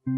Chill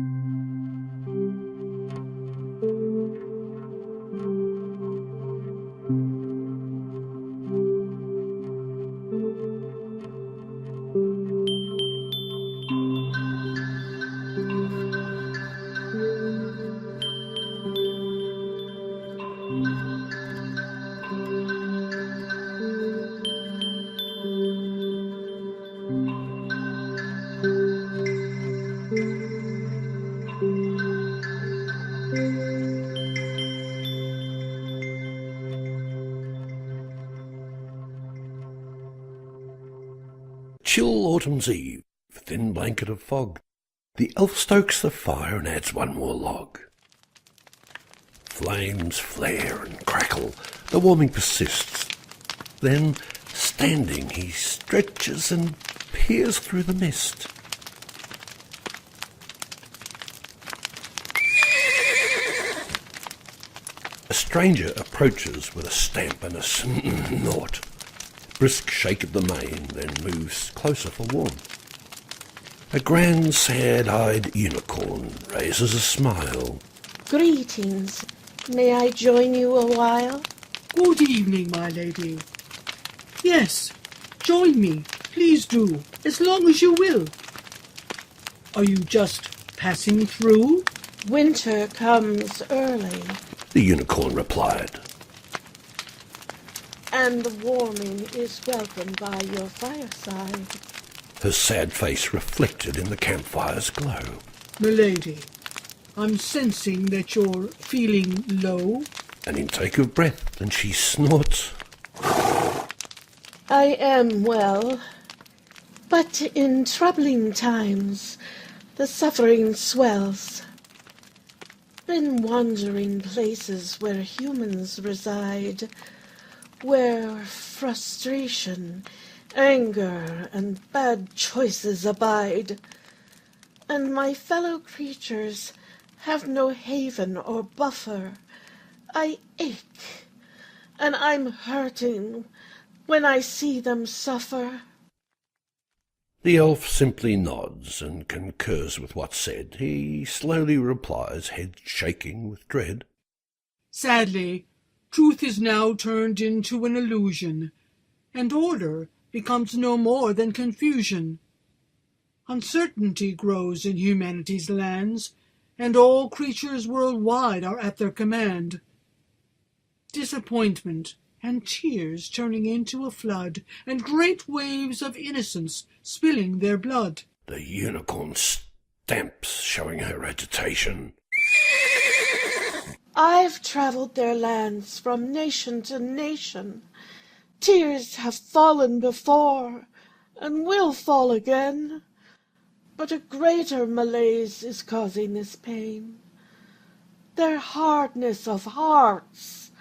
autumn's eve, thin blanket of fog. The elf stokes the fire and adds one more log. Flames flare and crackle, the warming persists. Then, standing, he stretches and peers through the mist. A stranger approaches with a stamp and a snort. Brisk shake of the mane, then moves closer for warmth. A grand, sad-eyed unicorn raises a smile. Greetings. May I join you a while? Good evening, my lady. Yes, join me, please do, as long as you will. Are you just passing through? Winter comes early. The unicorn replied. And the warming is welcomed by your fireside. Her sad face reflected in the campfire's glow. Milady, I'm sensing that you're feeling low. An intake of breath, and she snorts. I am well, but in troubling times the suffering swells. Been wandering places where humans reside, where frustration, anger, and bad choices abide, and my fellow creatures have no haven or buffer. I ache, and I'm hurting when I see them suffer. The elf simply nods and concurs with what's said. He slowly replies, head shaking with dread. Sadly, truth is now turned into an illusion, and order becomes no more than confusion. Uncertainty grows in humanity's lands, and all creatures worldwide are at their command. Disappointment and tears turning into a flood, and great waves of innocence spilling their blood. The unicorn stamps, showing her agitation. I've traveled their lands from nation to nation. Tears have fallen before, and will fall again. But a greater malaise is causing this pain. Their hardness of hearts,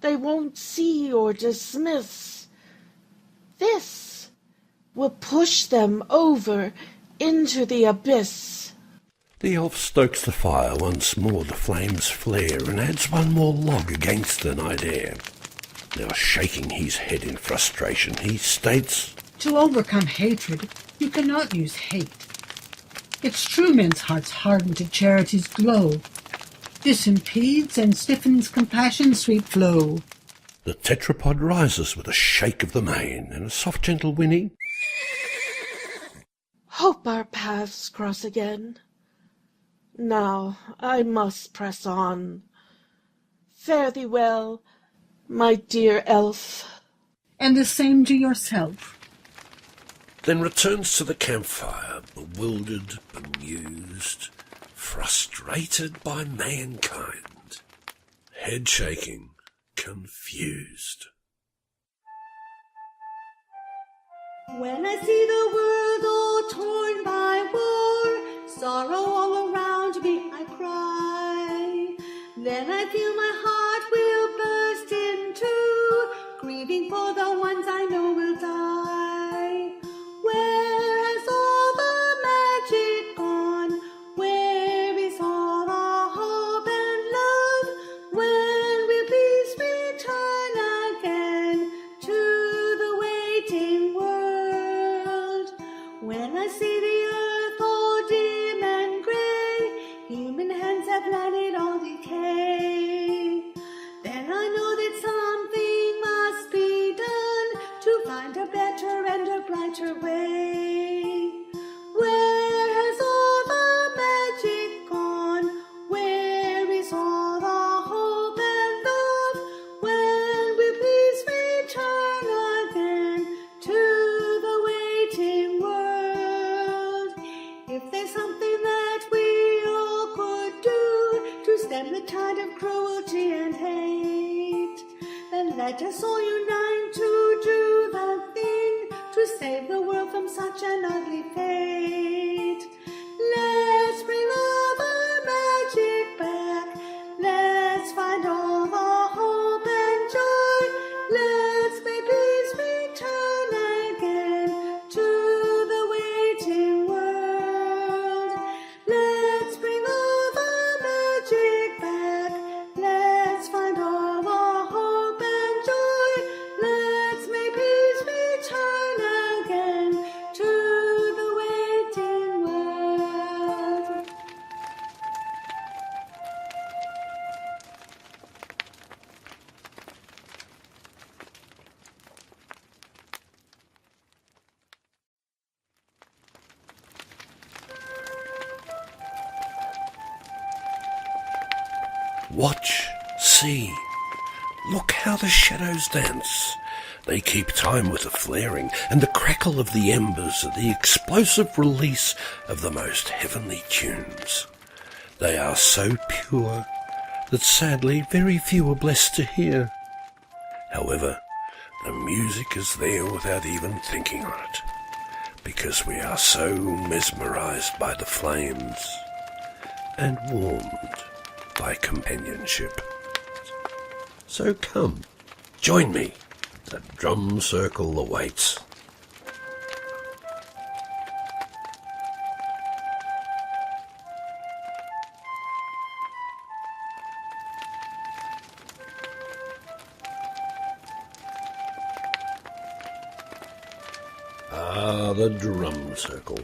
they won't see or dismiss. This will push them over into the abyss. The elf stokes the fire once more, the flames flare, and adds one more log against the night air. Now shaking his head in frustration, he states, To overcome hatred, you cannot use hate. It's true men's hearts harden to charity's glow. This impedes and stiffens compassion's sweet flow. The tetrapod rises with a shake of the mane and a soft gentle whinny. Hope our paths cross again. Now I must press on. Fare thee well, my dear elf. And the same to yourself. Then returns to the campfire, bewildered, bemused, frustrated by mankind, head shaking, confused. When I see the world all torn by war, sorrow all around me I cry. Then I feel my heart will burst in two, grieving for the ones I know will die. Where has all the magic gone? Where is all the hope and love? When will peace return again to the waiting world? When I see the earth all dim and grey, kind of cruelty and hate. Then let us all unite to do the thing to save the world from such an ugly fate. Let's bring all the magic back. Let's find all the hope and joy. Let's make peace return again to the waiting world. Let's bring all the magic back. Let's find all the hope and joy. Let's make peace return again to the waiting world. Watch, see, look how the shadows dance. They keep time with the flaring and the crackle of the embers at the explosive release of the most heavenly tunes. They are so pure that sadly very few are blessed to hear. However, the music is there without even thinking on it, because we are so mesmerized by the flames and warmed by companionship. So come, join me. The drum circle awaits. Ah, the drum circle.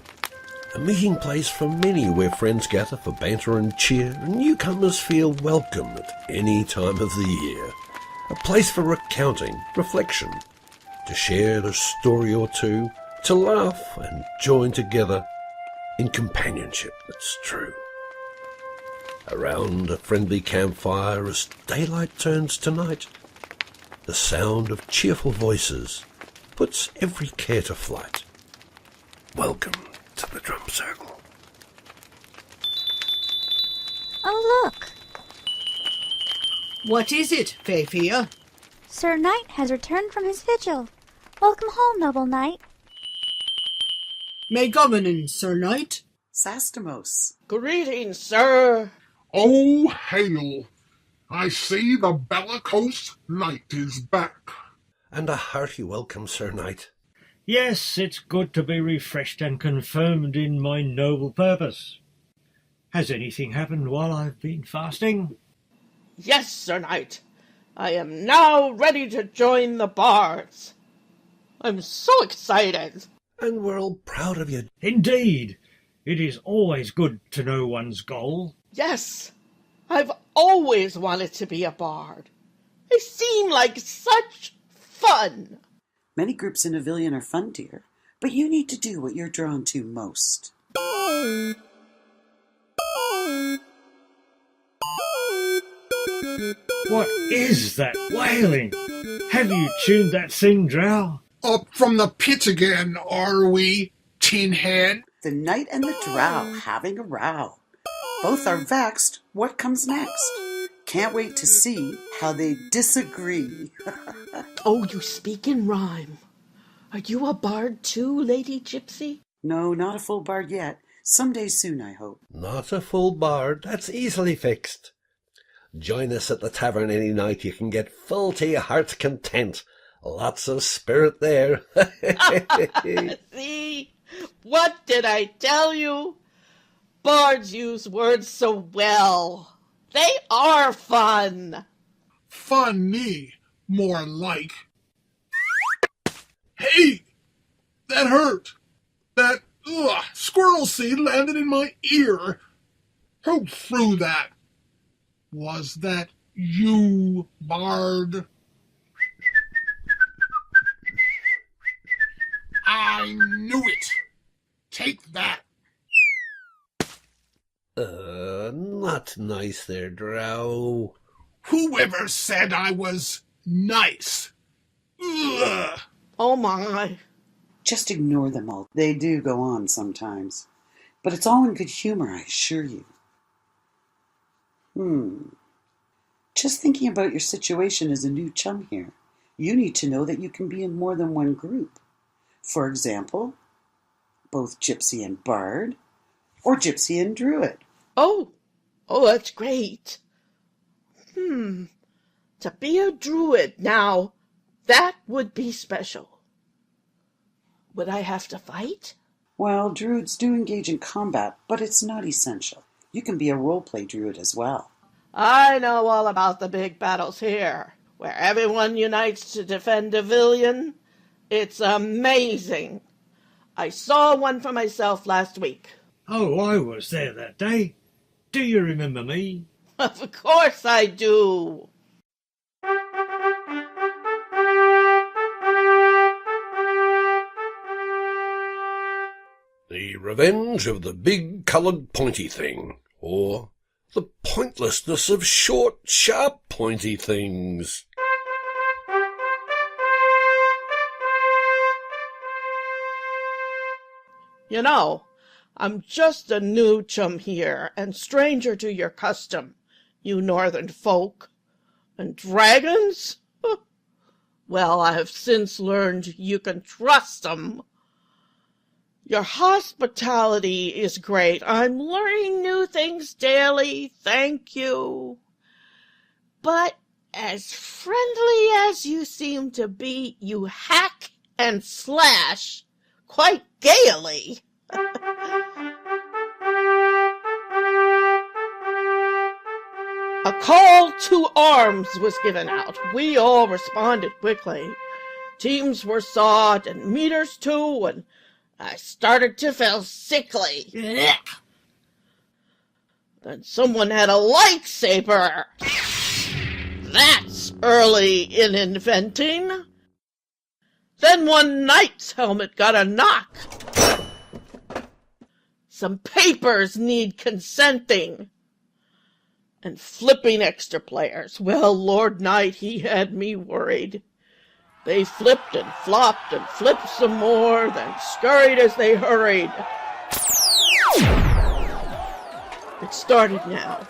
A meeting place for many where friends gather for banter and cheer, and newcomers feel welcome at any time of the year. A place for recounting, reflection, to share a story or two, to laugh and join together in companionship that's true. Around a friendly campfire as daylight turns to night, the sound of cheerful voices puts every care to flight. Welcome to the drum circle. Oh, look! What is it, Fafia? Sir Knight has returned from his vigil. Welcome home, noble knight. May governance, Sir Knight. Sastimos. Greetings, sir. Oh, hail! I see the bellicose knight is back. And a hearty welcome, Sir Knight. Yes, it's good to be refreshed and confirmed in my noble purpose. Has anything happened while I've been fasting? Yes, Sir Knight. I am now ready to join the bards. I'm so excited. And we're all proud of you. Indeed, it is always good to know one's goal. Yes, I've always wanted to be a bard. They seem like such fun. Many groups in Avilion are fun, dear, but you need to do what you're drawn to most. What is that wailing? Have you tuned that thing, Drow? Up from the pit again, are we, tin head? The knight and the drow having a row. Both are vexed. What comes next? Can't wait to see how they disagree. Oh, you speak in rhyme. Are you a bard too, Lady Gypsy? No, not a full bard yet. Someday soon, I hope. Not a full bard, that's easily fixed. Join us at the tavern any night. You can get full to your heart's content. Lots of spirit there. See? What did I tell you? Bards use words so well. They are fun. Funny, more like. Hey! That hurt! That squirrel seed landed in my ear. Who threw that? Was that you, Bard? I knew it! Take that! Not nice there, Drow. Whoever said I was nice? Ugh. Oh my. Just ignore them all. They do go on sometimes. But it's all in good humor, I assure you. Just thinking about your situation as a new chum here, you need to know that you can be in more than one group. For example, both Gypsy and Bard, or Gypsy and Druid. Oh, that's great. To be a druid now, that would be special. Would I have to fight? Well, druids do engage in combat, but it's not essential. You can be a roleplay druid as well. I know all about the big battles here, where everyone unites to defend Avilion. It's amazing. I saw one for myself last week. Oh, I was there that day. Do you remember me? Of course I do. The Revenge of the Big Coloured Pointy Thing, or The Pointlessness of Short, Sharp, Pointy Things. You know, I'm just a new chum here and stranger to your custom, you northern folk. And dragons? Well, I have since learned you can trust 'em. Your hospitality is great. I'm learning new things daily, thank you. But as friendly as you seem to be, you hack and slash quite gaily. A call to arms was given out. We all responded quickly. Teams were sought and meters too, and I started to feel sickly. Then someone had a lightsaber. That's early in inventing. Then one knight's helmet got a knock. Some papers need consenting. And flipping extra players. Well, Lord Knight, he had me worried. They flipped and flopped and flipped some more, then scurried as they hurried. It started now.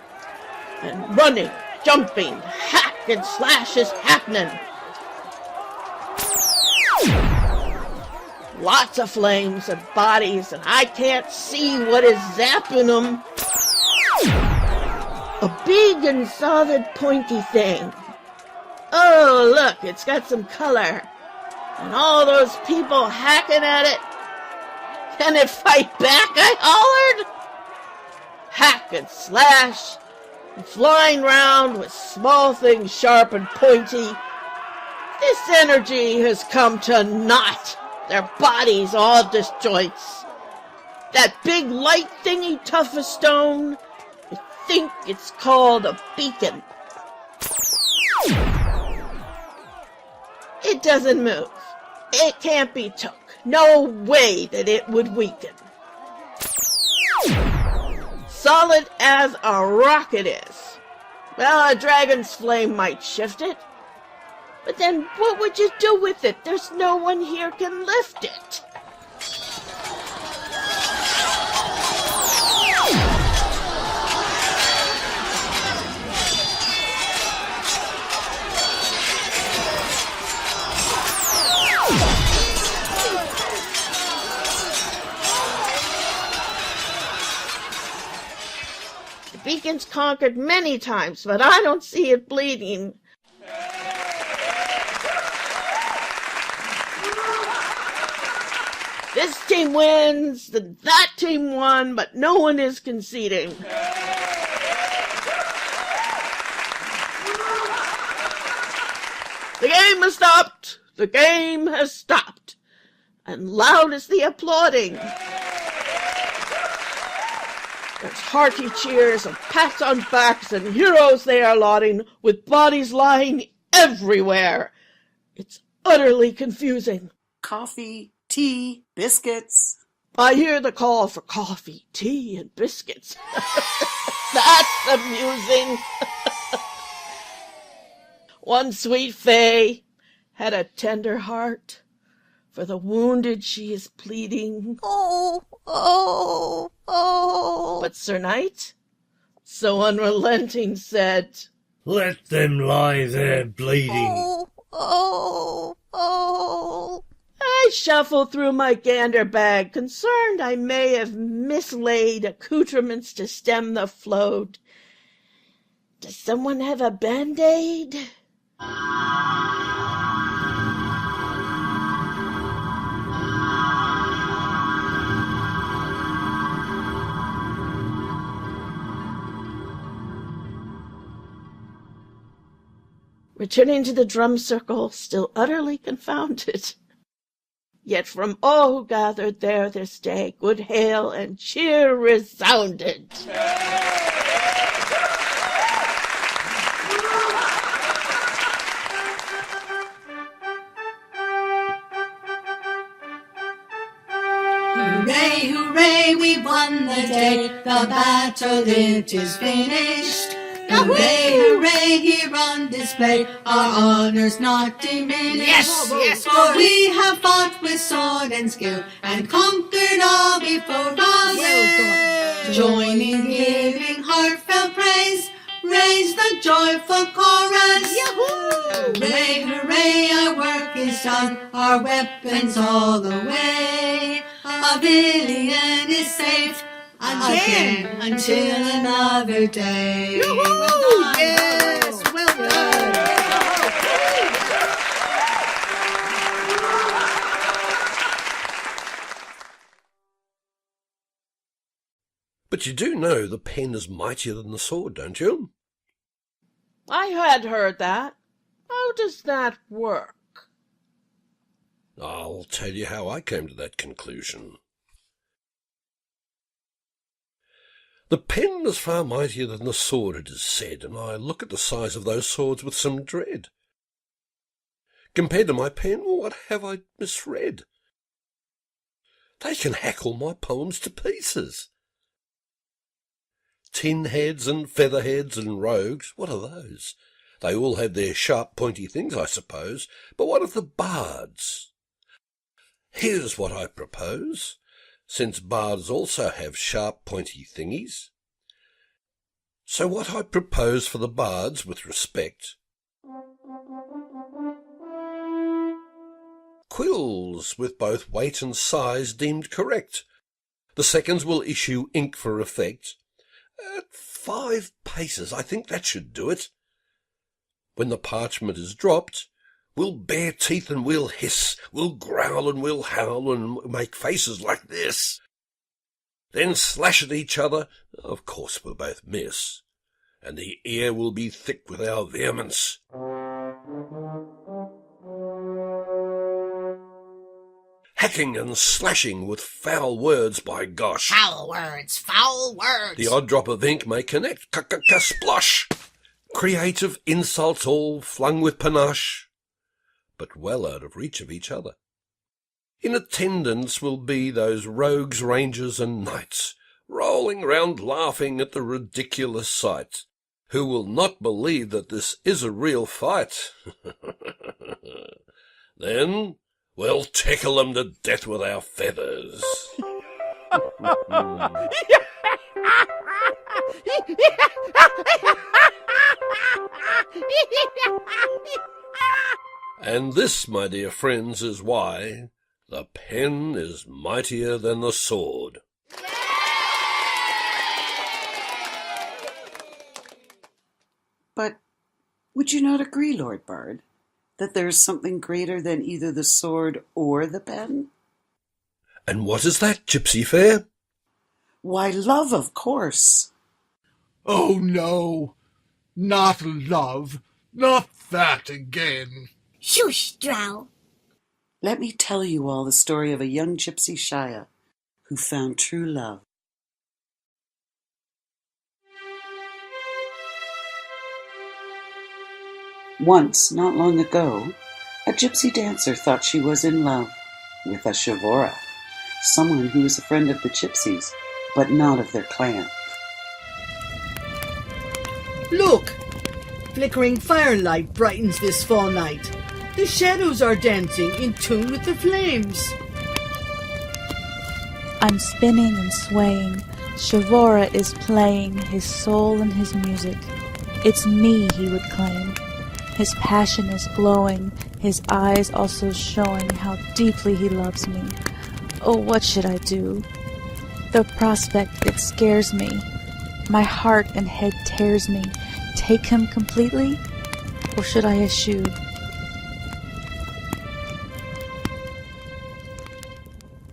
And running, jumping, hack and slash is happening. Lots of flames and bodies, and I can't see what is zapping them. A big and solid pointy thing. Oh, look, it's got some color. And all those people hacking at it. Can it fight back? I hollered. Hack and slash, and flying round with small things sharp and pointy. This energy has come to naught. Their bodies all disjoints. That big light thingy tough as stone, I think it's called a beacon. It doesn't move. It can't be took. No way that it would weaken. Solid as a rock it is. Well, a dragon's flame might shift it. But then what would you do with it? There's no one here can lift it. The beacon's conquered many times, but I don't see it bleeding. This team wins, that team won, but no one is conceding. The game has stopped. The game has stopped. And loud is the applauding. There's hearty cheers and pats on backs and heroes they are lauding with bodies lying everywhere. It's utterly confusing. Coffee, tea, biscuits. I hear the call for coffee, tea, and biscuits. That's amusing. One sweet fay had a tender heart. For the wounded she is pleading. Oh, oh, oh. But Sir Knight, so unrelenting, said, Let them lie there bleeding. Oh. I shuffle through my gander bag, concerned I may have mislaid accoutrements to stem the float. Does someone have a Band-Aid? Returning to the drum circle, still utterly confounded. Yet from all who gathered there this day, good hail and cheer resounded. Hooray, hooray, we won the day, the battle it is finished. Hooray, hooray, here on display, our honours not diminished. Yes, For we have fought with sword and skill, and conquered all before us. Join in giving heartfelt praise, raise the joyful chorus. Hooray, hooray, our work is done, our weapons all away. Avilion is safe again until another day. Yes, well done. But you do know the pen is mightier than the sword, don't you? I had heard that. How does that work? I'll tell you how I came to that conclusion. The pen is far mightier than the sword, it is said, and I look at the size of those swords with some dread. Compared to my pen, what have I misread? They can hack all my poems to pieces. Tin heads and feather heads and rogues, what are those? They all have their sharp, pointy things, I suppose, but what of the bards? Here's what I propose, since bards also have sharp, pointy thingies. So what I propose for the bards, with respect, quills with both weight and size deemed correct. The seconds will issue ink for effect. At 5 paces, I think that should do it. When the parchment is dropped, we'll bare teeth and we'll hiss, we'll growl and we'll howl and make faces like this. Then slash at each other, of course we'll both miss, and the air will be thick with our vehemence. Hacking and slashing with foul words, by gosh. Foul words. The odd drop of ink may connect, splosh. Creative insults all flung with panache, but well out of reach of each other. In attendance will be those rogues, rangers, and knights, rolling round laughing at the ridiculous sight, who will not believe that this is a real fight. Then we'll tickle them to death with our feathers. And this, my dear friends, is why the pen is mightier than the sword. But would you not agree, Lord Bard, that there is something greater than either the sword or the pen? And what is that, Gypsy Fair? Why, love, of course. Oh, no. Not love. Not that again. Shush, Drow. Let me tell you all the story of a young gypsy Shia who found true love. Once, not long ago, a gypsy dancer thought she was in love with a Shavora, someone who was a friend of the gypsies, but not of their clan. Look! Flickering firelight brightens this fall night. The shadows are dancing in tune with the flames. I'm spinning and swaying. Shavora is playing his soul and his music. It's me he would claim. His passion is glowing, his eyes also showing how deeply he loves me. Oh, what should I do? The prospect, it scares me. My heart and head tears me. Take him completely, or should I eschew?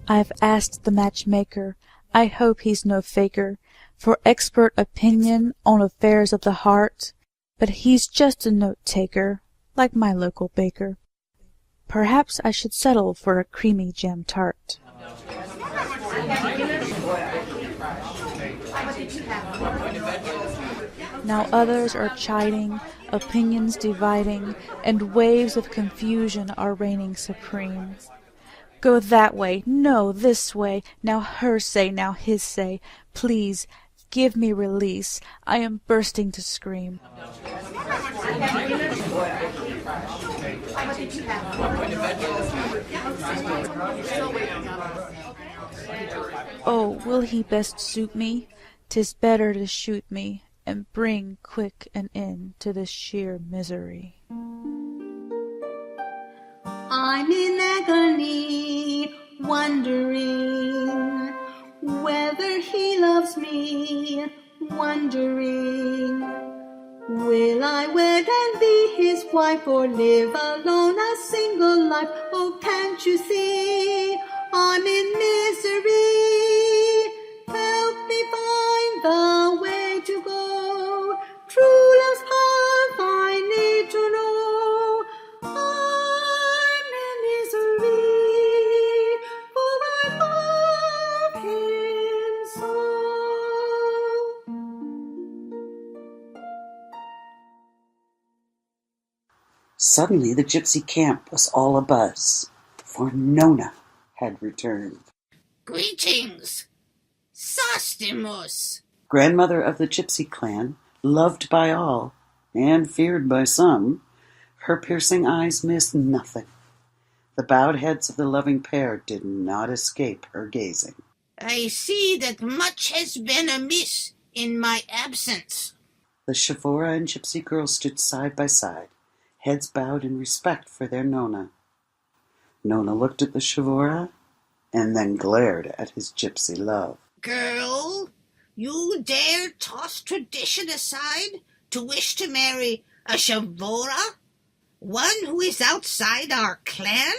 I've asked the matchmaker, I hope he's no faker, for expert opinion on affairs of the heart, but he's just a note-taker, like my local baker. Perhaps I should settle for a creamy jam tart. Now others are chiding, opinions dividing, and waves of confusion are reigning supreme. Go that way, no, this way, now her say, now his say, please, give me release, I am bursting to scream. Oh, will he best suit me? 'Tis better to shoot me, and bring quick an end to this sheer misery. I'm in agony, wondering whether he loves me, wondering will I wed and be his wife or live alone a single life? Oh, can't you see I'm in misery? Help me find the way to go. True love's path I need to know. I'm in misery, for I love him so. Suddenly the gypsy camp was all abuzz, for Nona had returned. Greetings, Sostimus. Grandmother of the gypsy clan, loved by all, and feared by some, her piercing eyes missed nothing. The bowed heads of the loving pair did not escape her gazing. I see that much has been amiss in my absence. The Shavora and gypsy girl stood side by side, heads bowed in respect for their Nona. Nona looked at the Shavora, and then glared at his gypsy love. Girl, you dare toss tradition aside to wish to marry a Shavora? One who is outside our clan?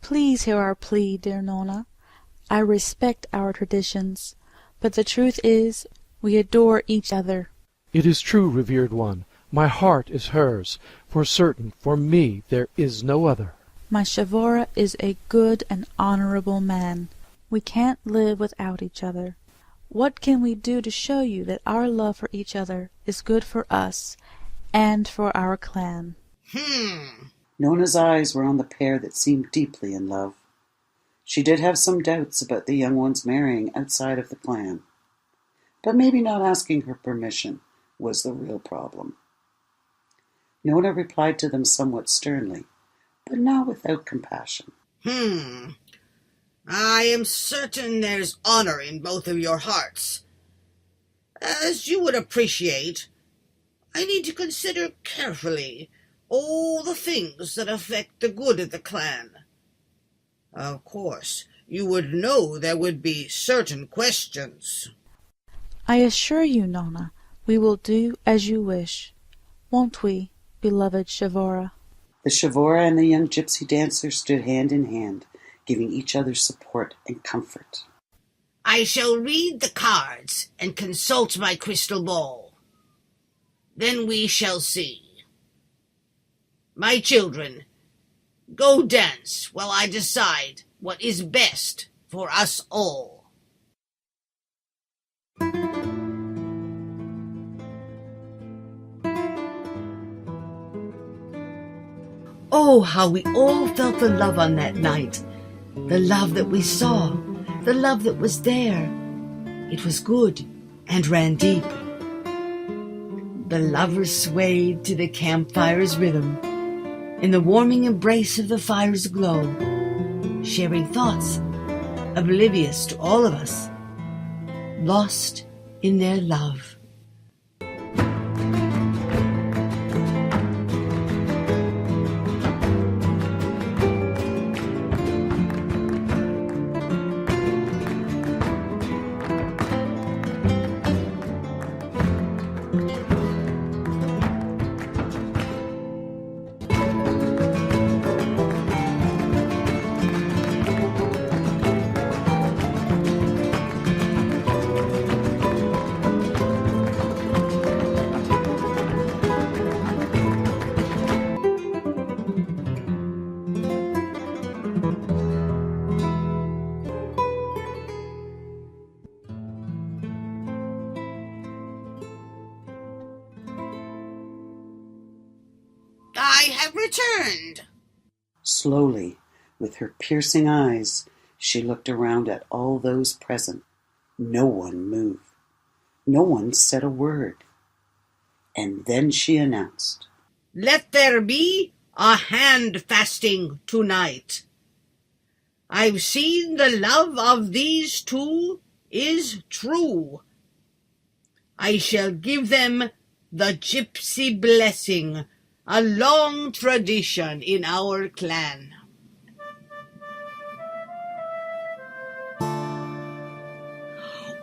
Please hear our plea, dear Nona. I respect our traditions, but the truth is, we adore each other. It is true, revered one. My heart is hers. For certain, for me there is no other. My Shavora is a good and honorable man. We can't live without each other. What can we do to show you that our love for each other is good for us and for our clan? Nona's eyes were on the pair that seemed deeply in love. She did have some doubts about the young ones marrying outside of the clan, but maybe not asking her permission was the real problem. Nona replied to them somewhat sternly, but not without compassion. I am certain there's honor in both of your hearts. As you would appreciate, I need to consider carefully all the things that affect the good of the clan. Of course, you would know there would be certain questions. I assure you, Nona, we will do as you wish. Won't we, beloved Shavora? The Shavora and the young gypsy dancer stood hand in hand, giving each other support and comfort. I shall read the cards and consult my crystal ball. Then we shall see. My children, go dance while I decide what is best for us all. Oh, how we all felt the love on that night. The love that we saw, the love that was there. It was good and ran deep. The lovers swayed to the campfire's rhythm, in the warming embrace of the fire's glow, sharing thoughts, oblivious to all of us, lost in their love. I have returned. Slowly, with her piercing eyes, she looked around at all those present. No one moved. No one said a word. And then she announced, Let there be a hand fasting tonight. I've seen the love of these two is true. I shall give them the gypsy blessing, a long tradition in our clan.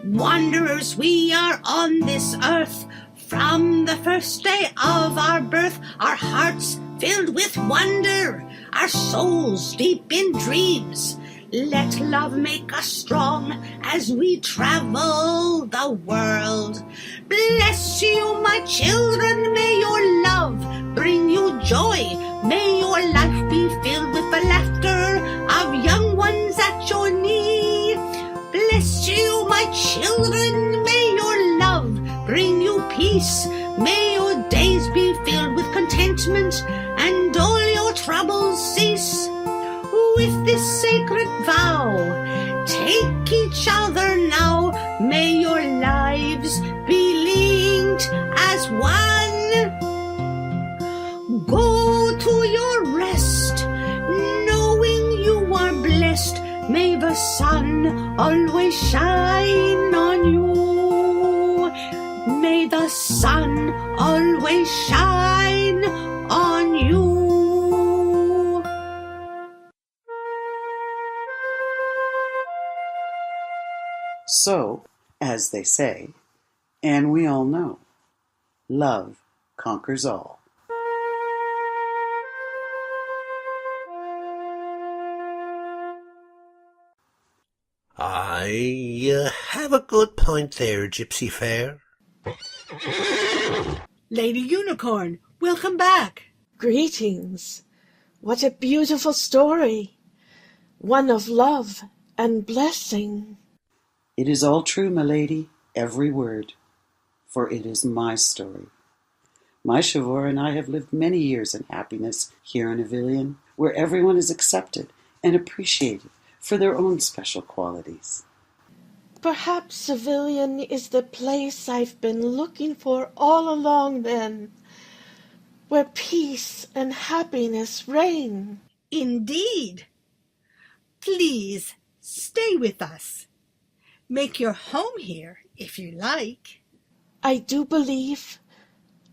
Wanderers we are on this earth, from the first day of our birth, our hearts filled with wonder, our souls deep in dreams. Let love make us strong as we travel the world. Bless you, my children, may your love bring you joy. May your life be filled with the laughter of young ones at your knee. Bless you, my children, may your love bring you peace. May your days be filled with contentment and all your troubles cease. With this sacred vow, take each other now. May your lives be linked as one. Go to your rest, knowing you are blessed. May the sun always shine on you. May the sun always shine on you. so, as they say, and we all know, love conquers all. You have a good point there, Gypsy Fair. Lady Unicorn, welcome back. Greetings. What a beautiful story. One of love and blessing. It is all true, my lady, every word, for it is my story. My Chavor and I have lived many years in happiness here in Avilion, where everyone is accepted and appreciated for their own special qualities. Perhaps Avilion is the place I've been looking for all along then, where peace and happiness reign. Indeed. Please stay with us. Make your home here if you like. I do believe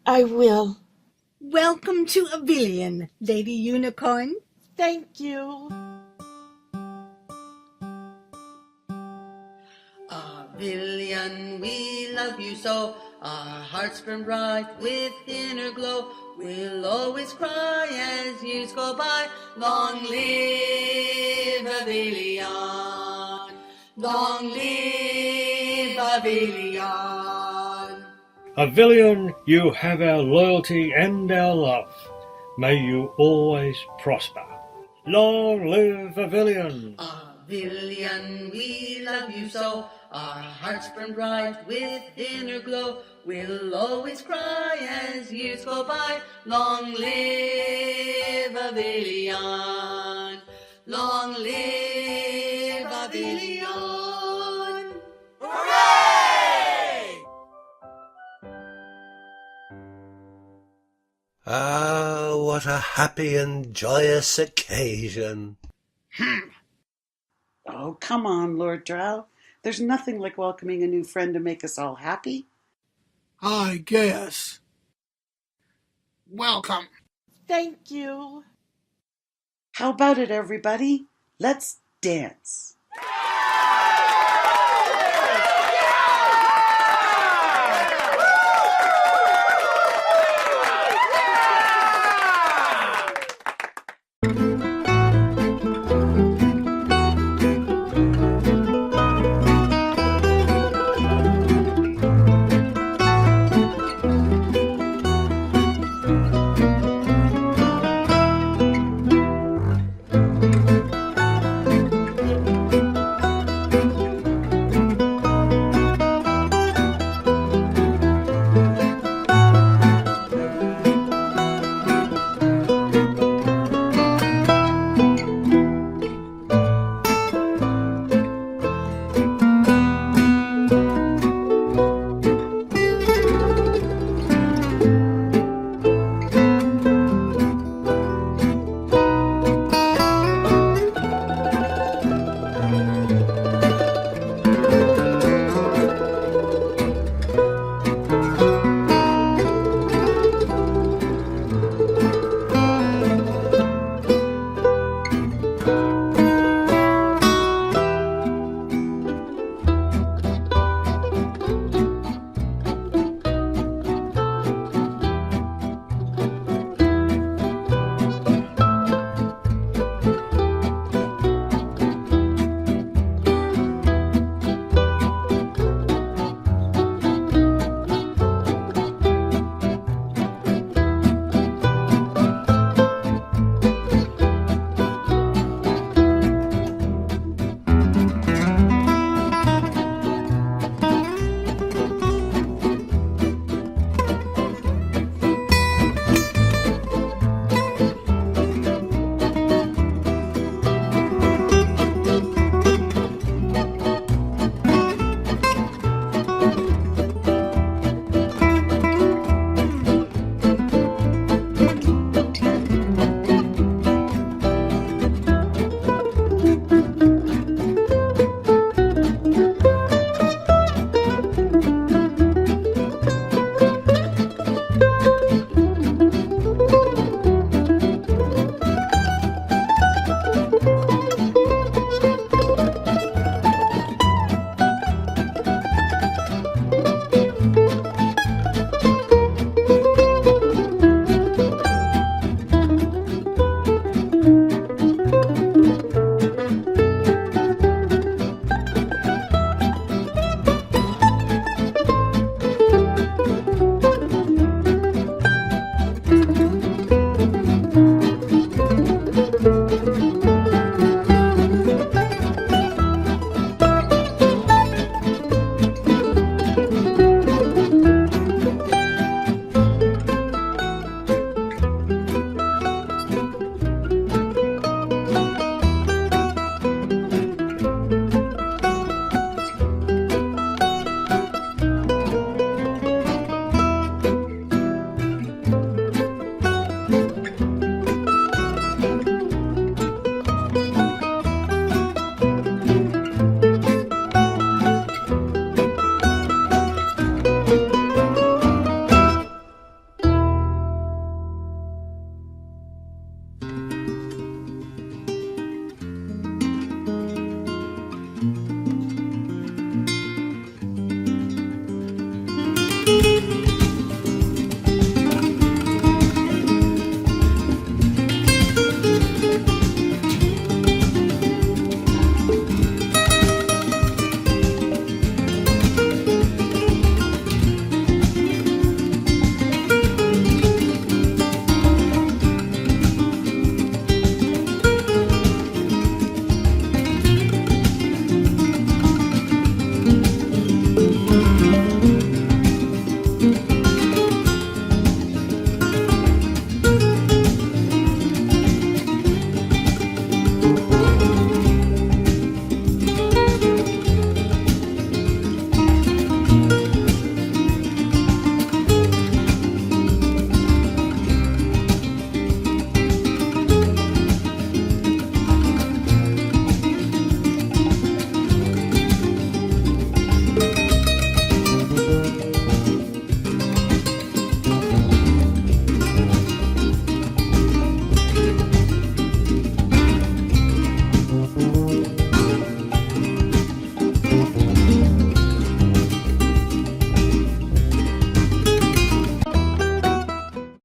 I will. Welcome to Avilion, Lady Unicorn. Thank you. Avilion, we love you so. Our hearts burn bright with inner glow. We'll always cry as years go by. Long live Avilion. Long live Avilion. Avilion, you have our loyalty and our love. May you always prosper. Long live Avilion! Avilion, we love you so. Our hearts burn bright with inner glow. We'll always cry as years go by. Long live Avilion. Long live Avilion. Hooray! Ah, what a happy and joyous occasion. Oh, come on, Lord Drow. There's nothing like welcoming a new friend to make us all happy. I guess. Welcome. Thank you. How about it, everybody? Let's dance.